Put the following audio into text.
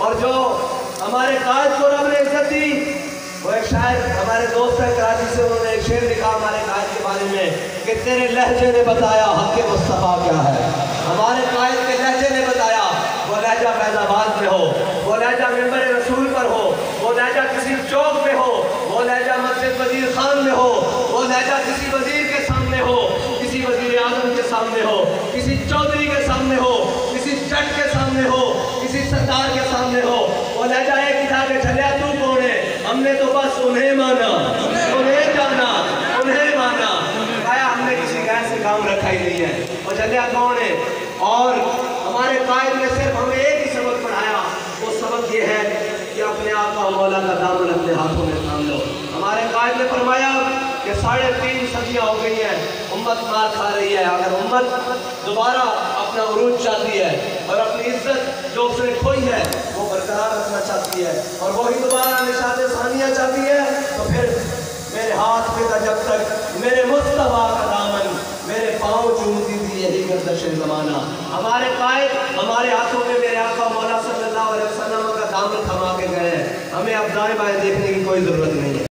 اور جو ہمارے قائد کو رب نے عزت دی، وہ ایک شاعر ہمارے دوست ہے کراچی سے، انہوں نے ایک شعر لکھا ہمارے قائد کے بارے میں کہ تیرے لہجے نے بتایا حق مصطفیٰ کیا ہے۔ ہمارے قائد کے لہجے نے بتایا، وہ لہجہ فیض آباد میں ہو، وہ لہجہ ممبر رسول پر ہو، وہ لہجہ کسی چوک میں ہو، وہ لہجہ مسجد وزیر خان میں ہو، وہ لہجہ کسی وزیر کے سامنے ہو، کسی وزیر اعظم کے سامنے ہو، کسی چودھری کے سامنے ہو، کسی جج کے سامنے ہو، کسی سردار کے سامنے ہو، وہ لہجہ ایک ہی تھا کہ چلیا تو کون ہے، ہم نے تو بس انہیں مانا، انہیں جانا، انہیں مانا، آیا ہم نے کسی غیر سے کام رکھا ہی نہیں ہے، وہ چلیا کون ہے۔ اور ہمارے قائد نے صرف ہمیں ایک ہی سبق پڑھایا، وہ سبق یہ ہے کہ اپنے آقا و مولا کا دامن اپنے ہاتھوں میں تھام لو۔ ہمارے قائد نے فرمایا کہ 3.5 صدیاں ہو گئی ہیں، امت مار کھا رہی ہے، اگر امت دوبارہ اپنا عروج چاہتی ہے اور اپنی عزت جو اس نے کھوئی ہے وہ برقرار رکھنا چاہتی ہے اور وہی دوبارہ نشاط ثانیہ چاہتی ہے، تو پھر میرے ہاتھ میں تھا جب تک میرے مصطفیٰ کا دامن، میرے پاؤں چومتی تھی یہی گردش زمانہ۔ ہمارے قائد ہمارے ہاتھوں میں میرے آقا مولا صلی اللہ علیہ وسلم کا دامن تھما کے گئے ہیں، ہمیں اب دائیں بائیں دیکھنے کی کوئی ضرورت نہیں ہے۔